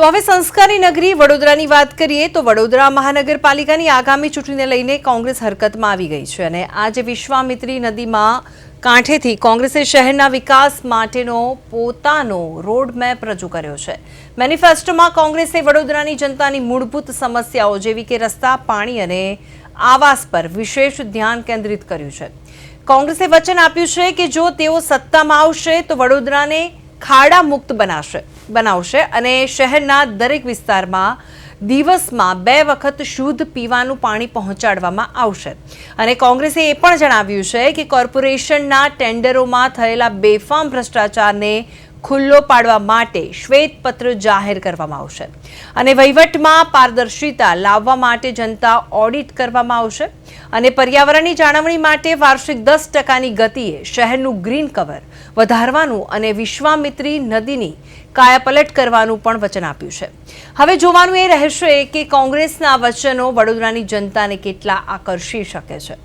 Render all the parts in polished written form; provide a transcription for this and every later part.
તો હવે સંસ્કારી નગરી વડોદરાની વાત કરીએ તો વડોદરા મહાનગરપાલિકાની આગામી ચૂંટણીને લઈને કોંગ્રેસ હરકતમાં આવી ગઈ છે અને આજે વિશ્વામિત્રી નદીમાં કાંઠેથી કોંગ્રેસે શહેરના વિકાસ માટેનો પોતાનો રોડમેપ રજૂ કર્યો છે। મેનિફેસ્ટોમાં કોંગ્રેસે વડોદરાની જનતાની મૂળભૂત સમસ્યાઓ જેવી કે રસ્તા, પાણી અને આવાસ પર વિશેષ ધ્યાન કેન્દ્રિત કર્યું છે। કોંગ્રેસે વચન આપ્યું છે કે જો તેઓ સત્તામાં આવશે તો વડોદરાને ખાડા મુક્ત બનાવશે અને શહેરના દરેક વિસ્તારમાં દિવસમાં 2 વખત શુદ્ધ પીવાનું પાણી પહોંચાડવામાં આવશે। અને કોંગ્રેસે એ પણ જણાવ્યું છે કે કોર્પોરેશનના ટેન્ડરોમાં થયેલા બેફામ ભ્રષ્ટાચારને ખુલ્લો પાડવા માટે શ્વેતપત્ર જાહેર કરવામાં આવશે અને વહીવટમાં પારદર્શિતા લાવવા માટે જનતા ઓડિટ કરવામાં આવશે અને પર્યાવરણની જાળવણી માટે વાર્ષિક 10%ની ગતિએ શહેરનું ગ્રીન કવર વધારવાનું અને વિશ્વામિત્રી નદીની કાયાપલટ કરવાનું પણ વચન આપ્યું છે। હવે જોવાનું એ રહેશે કે કોંગ્રેસના વચનો વડોદરાની જનતાને કેટલા આકર્ષી શકે છે।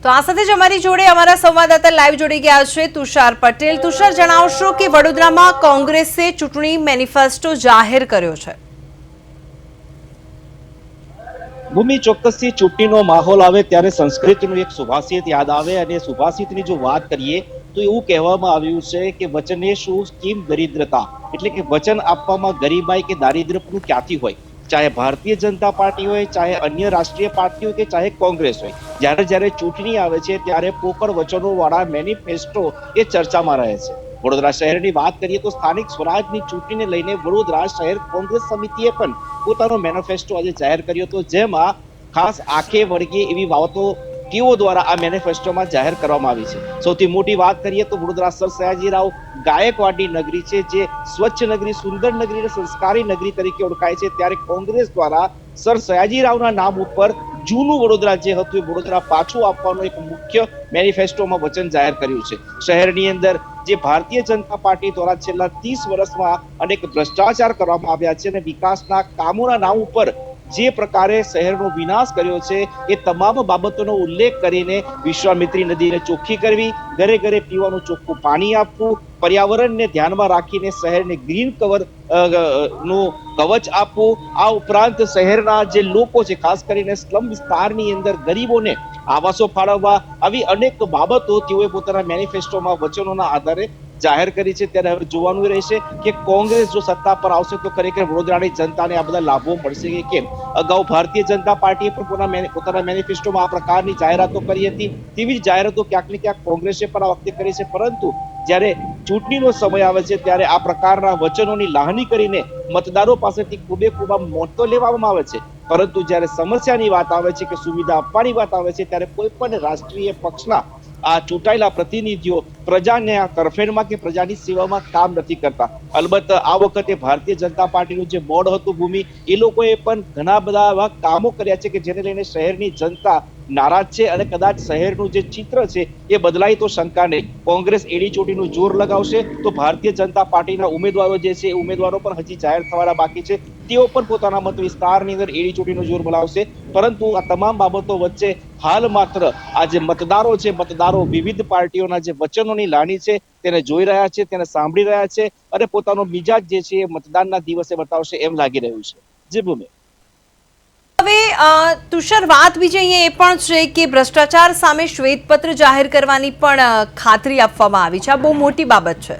તો આ સાથે જ અમારી જોડે અમારા સંવાદદાતા લાઈવ જોડી ગયા છે તુષાર પટેલ। તુષાર, જણાવશો કે વડોદરામાં કોંગ્રેસે ચૂંટણી મેનિફેસ્ટો જાહેર કર્યો છે। ભૂમિ, ચોક્કસથી ચૂંટણીનો માહોલ આવે ત્યારે સંસ્કૃતિનું એક સુભાષિત યાદ આવે અને સુભાષિતની જો વાત કરીએ તો એવું કહેવામાં આવ્યું છે કે વચને શું સ્કીમ દરિદ્રતા, એટલે કે વચન આપવામાં ગરીબાઈ કે દારિદ્ર્યનું ક્યાંથી હોય, ચાહે ભારતીય જનતા પાર્ટી હોય, ચાહે અન્ય રાષ્ટ્રીય પાર્ટી હોય કે ચાહે કોંગ્રેસ હોય, જ્યારે ચૂંટણી આવે છે ત્યારે પોકળ વચનો વાળા મેનિફેસ્ટો એ ચર્ચામાં રહે છે। વડોદરા શહેરની વાત કરીએ તો સ્થાનિક સ્વરાજની ચૂંટણીને લઈને વડોદરા શહેર કોંગ્રેસ સમિતિએ પણ પોતાનો મેનિફેસ્ટો આજે જાહેર કર્યો હતો, જેમાં ખાસ આંખે વળગે એવી બાબતો તેઓ દ્વારા આ મેનિફેસ્ટોમાં જાહેર કરવામાં આવી છે। સૌથી મોટી વાત કરીએ તો વડોદરા સર સયાજીરાવ ગાયકવાડની નગરી છે, જે સ્વચ્છ નગરી, સુંદર નગરી અને સંસ્કારી નગરી તરીકે ઓળખાય છે, ત્યારે કોંગ્રેસ દ્વારા સર સયાજીરાવના નામ ઉપર જૂનું વડોદરા જે હતું એ વડોદરા પાછું આપવાનું એક મુખ્ય મેનિફેસ્ટોમાં વચન જાહેર કર્યું છે। શહેરની અંદર જે ભારતીય જનતા પાર્ટી દ્વારા છેલ્લા 30 વર્ષમાં અનેક ભ્રષ્ટાચાર કરવામાં આવ્યા છે અને વિકાસના કામોના નામ ઉપર જે પ્રકારે શહેરનો વિનાશ કર્યો છે એ તમામ બાબતોનો ઉલ્લેખ કરીને વિશ્વામિત્રી નદીને ચોખ્ખી કરવી, ઘરે ઘરે પીવાનું ચોખ્ખું પાણી આપવું, પર્યાવરણને ધ્યાનમાં રાખીને શહેરને ગ્રીન કવર નું કવચ આપવું, આ ઉપરાંત શહેરના જે લોકો છે ખાસ કરીને સ્લમ વિસ્તારની અંદર ગરીબોને આવાસો ફાળવવા, આવી અનેક બાબતો તેઓએ પોતાના મેનિફેસ્ટોમાં વચનોના આધારે જાહેર કરી છે। ત્યારે હવે જોવાનું રહેશે કે કોંગ્રેસ જો સત્તા પર આવશે તો ખરેખર વડોદરાની જનતાને આ બધા લાભો મળશે કે કેમ। અગાઉ ભારતીય જનતા પાર્ટીએ પણ પોતાના મેનિફેસ્ટોમાં આ પ્રકારની જાહેરાતો કરી હતી, તેવી જ જાહેરાતો ક્યાંક ને ક્યાંક કોંગ્રેસે પણ આ વખતે કરી છે, પરંતુ જ્યારે ચૂંટણીનો સમય આવે છે ત્યારે આ પ્રકારના વચનોની લાહણી કરીને મતદારો પાસેથી ખૂબ મતો લેવામાં આવે છે, પરંતુ જ્યારે સમસ્યાની વાત આવે છે કે સુવિધા આપવાની વાત આવે છે ત્યારે કોઈ પણ રાષ્ટ્રીય પક્ષના આ ચૂંટાયેલા પ્રતિનિધિઓ પ્રજાને આ તરફેણમાં કે પ્રજાની સેવામાં કામ નથી કરતા। અલબત્ત આ વખતે ભારતીય જનતા પાર્ટીનું જે બોર્ડ હતું ભૂમિ, એ લોકોએ પણ ઘણા બધા એવા કામો કર્યા છે કે જેને લઈને શહેરની જનતા નારાજ છે અને કદાચ શહેરનું જે ચિત્ર છે એ બદલાય તો શંકા નહીં। કોંગ્રેસ એડી ચોટીનું જોર લગાવશે તો ભારતીય જનતા પાર્ટીના ઉમેદવારો જે છે ઉમેદવારો પણ હજી જાહેર થવાના બાકી છે, તેઓ પણ પોતાના મત વિસ્તારની અંદર એડી ચોટીનું જોર બોલાવશે। પરંતુ આ તમામ બાબતો વચ્ચે હાલ માત્ર આ જે મતદારો છે, મતદારો વિવિધ પાર્ટીઓના જે વચનોની લાણી છે તેને જોઈ રહ્યા છે, તેને સાંભળી રહ્યા છે અને પોતાનો મિજાજ જે છે એ મતદાનના દિવસે બતાવશે એમ લાગી રહ્યું છે। જી ભૂમિ। હવે તુષાર, વાત બીજી અહીંયા એ પણ છે કે ભ્રષ્ટાચાર સામે શ્વેતપત્ર જાહેર કરવાની પણ ખાતરી આપવામાં આવી છે, આ બહુ મોટી બાબત છે।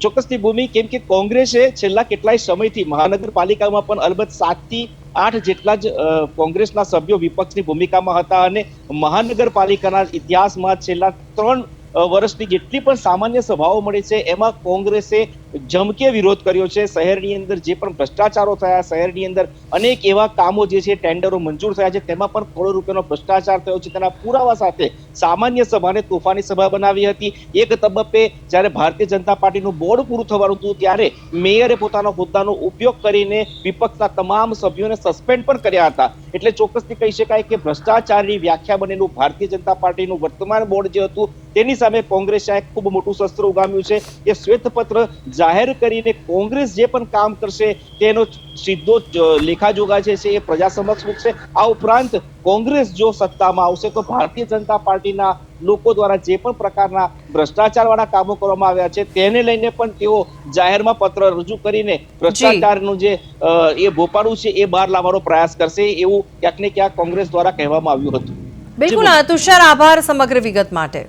ચોક્કસથી ભૂમિ, કેમ કે કોંગ્રેસે છેલ્લા કેટલાય સમયથી મહાનગરપાલિકામાં પણ અલબત્ત 7 થી 8 જેટલા જ કોંગ્રેસના સભ્યો વિપક્ષની ભૂમિકામાં હતા અને મહાનગરપાલિકાના ઇતિહાસમાં છેલ્લા 3 વર્ષની જેટલી પણ સામાન્ય સભાઓ મળી છે એમાં કોંગ્રેસે જમકે વિરોધ કર્યો છે। શહેરની અંદર જે પણ ભ્રષ્ટાચારો થયા, શહેરની અંદર અનેક એવા કામો જે છે ટેન્ડરો મંજૂર થયા છે તેમાં પણ કરોડો રૂપિયાનો ભ્રષ્ટાચાર થયો છે, તેના પુરાવા સાથે સામાન્ય સભાને તોફાની સભા બનાવી હતી। એક તબક્કે જ્યારે ભારતીય જનતા પાર્ટીનું બોર્ડ પૂરું થવાનું હતું ત્યારે મેયરે પોતાના હોદ્દાનો ઉપયોગ કરીને વિપક્ષના તમામ સભ્યોને સસ્પેન્ડ પણ કર્યા હતા। એટલે ચોક્કસથી કહી શકાય કે ભ્રષ્ટાચારની વ્યાખ્યા બનેલું ભારતીય જનતા પાર્ટીનું વર્તમાન બોર્ડ જે હતું તેની સામે કોંગ્રેસે ખૂબ મોટું શસ્ત્ર ઉગામ્યું છે। એ શ્વેતપત્ર જાહેર કરીને કોંગ્રેસ જે પણ કામ કરશે તેનો સીધો લેખાજોખા છે એ પ્રજા સમક્ષ મૂકશે. આ ઉપરાંત કોંગ્રેસ જો સત્તામાં આવશે તો ભારતીય જનતા પાર્ટીના લોકો દ્વારા જે પણ પ્રકારના ભ્રષ્ટાચારવાળા કામો કરવામાં આવ્યા છે તેને લઈને પણ તેઓ જાહેરમાં પત્ર રજૂ કરીને ભ્રષ્ટાચારનું જે એ ભોપાળું છે એ બહાર લાવવાનો પ્રયાસ કરશે એવું ક્યાંક ને ક્યાંક કોંગ્રેસ દ્વારા કહેવામાં આવ્યું હતું. બિલકુલ તુષાર, આભાર સમગ્ર વિગત માટે.